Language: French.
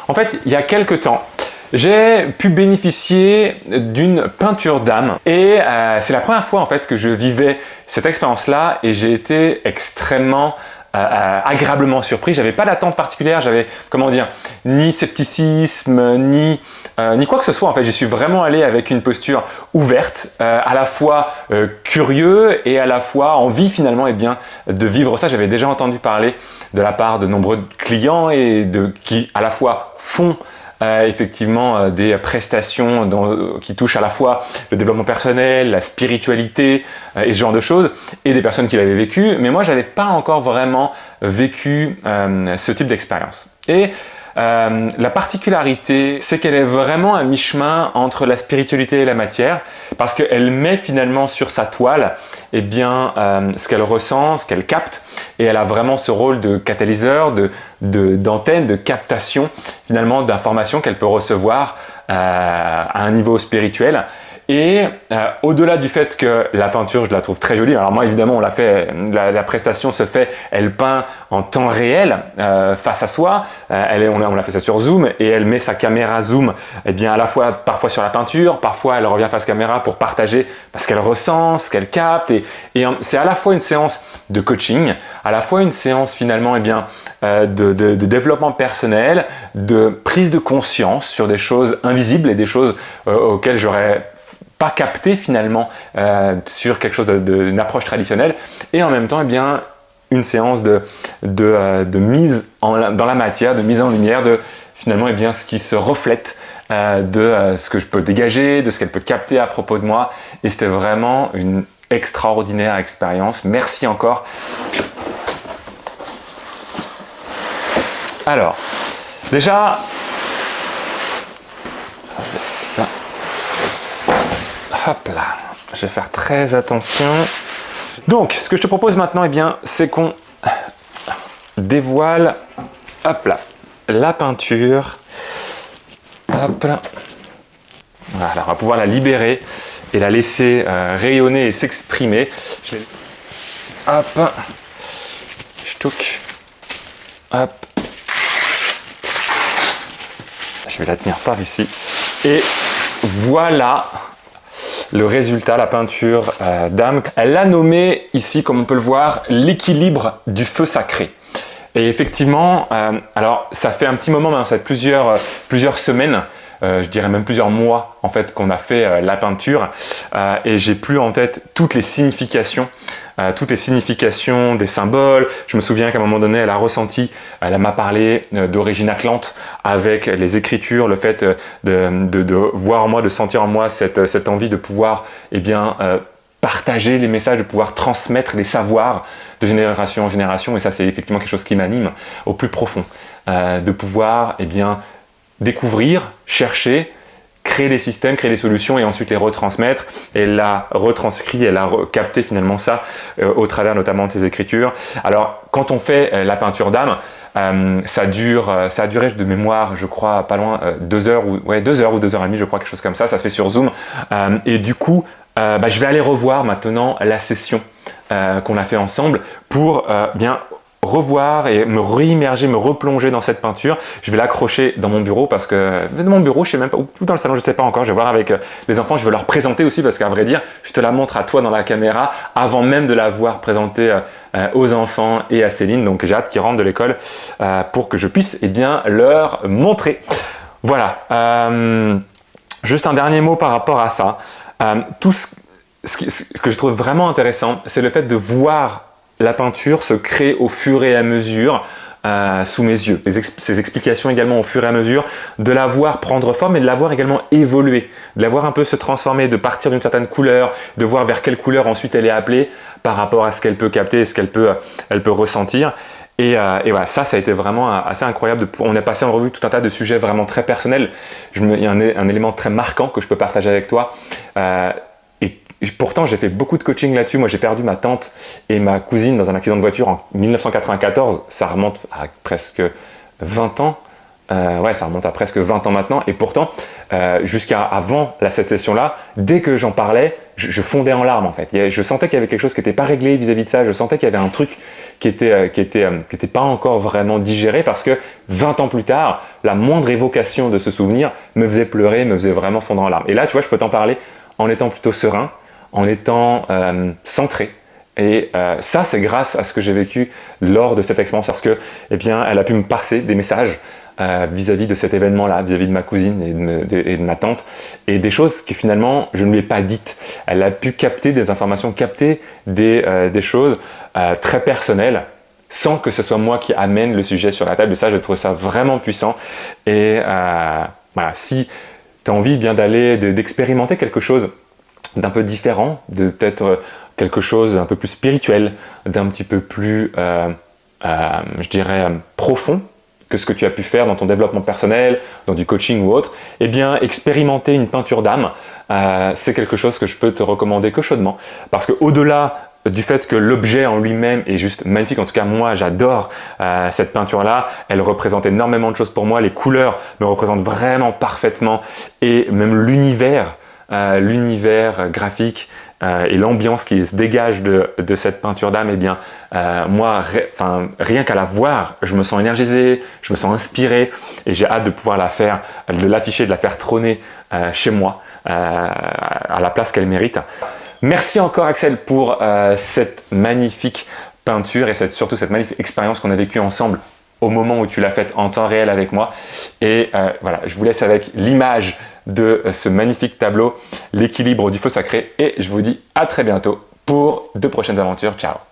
En fait, il y a quelques temps, j'ai pu bénéficier d'une peinture d'âme et c'est la première fois en fait que je vivais cette expérience-là et j'ai été extrêmement agréablement surpris. J'avais pas d'attente particulière, j'avais, comment dire, ni scepticisme, ni quoi que ce soit. En fait, j'y suis vraiment allé avec une posture ouverte, à la fois curieux et à la fois envie finalement de vivre ça. J'avais déjà entendu parler de la part de nombreux clients et qui à la fois font effectivement des prestations qui touchent à la fois le développement personnel, la spiritualité et ce genre de choses, et des personnes qui l'avaient vécu, mais moi j'avais pas encore vraiment vécu ce type d'expérience. Et la particularité, c'est qu'elle est vraiment à mi-chemin entre la spiritualité et la matière, parce qu'elle met finalement sur sa toile ce qu'elle ressent, ce qu'elle capte, et elle a vraiment ce rôle de catalyseur, d'antenne, de captation finalement d'informations qu'elle peut recevoir à un niveau spirituel. Et au-delà du fait que la peinture, je la trouve très jolie, alors moi évidemment on l'a fait, la prestation se fait, elle peint en temps réel face à soi, on l'a fait ça sur Zoom et elle met sa caméra Zoom à la fois parfois sur la peinture, parfois elle revient face caméra pour partager ce qu'elle ressent, ce qu'elle capte et c'est à la fois une séance de coaching, à la fois une séance finalement de développement personnel, de prise de conscience sur des choses invisibles et des choses auxquelles j'aurais pas capté finalement sur quelque chose d'une approche traditionnelle et en même temps une séance de mise dans la matière, de mise en lumière de finalement ce qui se reflète de ce que je peux dégager, de ce qu'elle peut capter à propos de moi et c'était vraiment une extraordinaire expérience. Merci encore. Alors, déjà, hop là, je vais faire très attention. Donc, ce que je te propose maintenant, c'est qu'on dévoile, hop là, la peinture. Hop là. Voilà, on va pouvoir la libérer et la laisser rayonner et s'exprimer. Hop, ch'touk, hop. Je vais la tenir par ici. Et voilà le résultat, la peinture d'âme. Elle l'a nommé ici, comme on peut le voir, l'équilibre du feu sacré. Et effectivement, alors ça fait un petit moment, ça fait plusieurs semaines, je dirais même plusieurs mois en fait qu'on a fait la peinture et j'ai plus en tête toutes les significations des symboles. Je me souviens qu'à un moment donné, elle m'a parlé d'origine atlante avec les écritures, le fait de voir en moi, de sentir en moi cette envie de pouvoir partager les messages, de pouvoir transmettre les savoirs de génération en génération et ça c'est effectivement quelque chose qui m'anime au plus profond, de pouvoir découvrir, chercher, créer des systèmes, créer des solutions et ensuite les retransmettre. Et elle l'a retranscrit, elle a capté finalement ça au travers notamment de ses écritures. Alors quand on fait la peinture d'âme, ça a duré de mémoire, je crois, pas loin 2 heures ou 2 heures ou 2 heures et demie, je crois, quelque chose comme ça. Ça se fait sur Zoom. Et du coup, je vais aller revoir maintenant la session qu'on a fait ensemble pour revoir et me réimmerger, me replonger dans cette peinture. Je vais l'accrocher dans mon bureau parce que dans mon bureau, je sais même pas, ou dans le salon, je sais pas encore. Je vais voir avec les enfants, je vais leur présenter aussi parce qu'à vrai dire, je te la montre à toi dans la caméra avant même de la voir présentée aux enfants et à Céline. Donc j'ai hâte qu'ils rentrent de l'école pour que je puisse leur montrer. Voilà. Juste un dernier mot par rapport à ça. Ce que je trouve vraiment intéressant, c'est le fait de voir la peinture se crée au fur et à mesure sous mes yeux. Ces explications également au fur et à mesure, de la voir prendre forme et de la voir également évoluer, de la voir un peu se transformer, de partir d'une certaine couleur, de voir vers quelle couleur ensuite elle est appelée par rapport à ce qu'elle peut capter et ce qu'elle peut ressentir. Et voilà, ça a été vraiment assez incroyable. On a passé en revue tout un tas de sujets vraiment très personnels. Il y a un élément très marquant que je peux partager avec toi. Pourtant, j'ai fait beaucoup de coaching là-dessus. Moi, j'ai perdu ma tante et ma cousine dans un accident de voiture en 1994. Ça remonte à presque 20 ans. ouais, ça remonte à presque 20 ans maintenant, et pourtant, jusqu'à avant cette session-là, dès que j'en parlais, je fondais en larmes en fait. Je sentais qu'il y avait quelque chose qui n'était pas réglé vis-à-vis de ça, je sentais qu'il y avait un truc qui était pas encore vraiment digéré, parce que 20 ans plus tard, la moindre évocation de ce souvenir me faisait pleurer, me faisait vraiment fondre en larmes. Et là, tu vois, je peux t'en parler en étant plutôt serein, en étant centré. Et ça, c'est grâce à ce que j'ai vécu lors de cette expérience, parce que, eh bien, elle a pu me passer des messages vis-à-vis de cet événement-là, vis-à-vis de ma cousine et de ma tante, et des choses que finalement, je ne lui ai pas dites. Elle a pu capter des informations, capter des choses très personnelles, sans que ce soit moi qui amène le sujet sur la table. Et ça, je trouve ça vraiment puissant. Et voilà, si tu as envie bien d'expérimenter quelque chose d'un peu différent, de peut-être quelque chose d'un peu plus spirituel, d'un petit peu plus, je dirais, profond que ce que tu as pu faire dans ton développement personnel, dans du coaching ou autre, eh bien, expérimenter une peinture d'âme, c'est quelque chose que je peux te recommander que chaudement. Parce qu'au-delà du fait que l'objet en lui-même est juste magnifique, en tout cas moi j'adore cette peinture-là, elle représente énormément de choses pour moi, les couleurs me représentent vraiment parfaitement, et même l'univers graphique et l'ambiance qui se dégage de cette peinture d'âme, eh bien, moi, rien qu'à la voir, je me sens énergisé, je me sens inspiré, et j'ai hâte de pouvoir la faire, de l'afficher, de la faire trôner chez moi, à la place qu'elle mérite. Merci encore Axel pour cette magnifique peinture et surtout cette magnifique expérience qu'on a vécue ensemble au moment où tu l'as faite en temps réel avec moi. Et voilà, je vous laisse avec l'image de ce magnifique tableau, l'équilibre du feu sacré, et je vous dis à très bientôt pour de prochaines aventures. Ciao!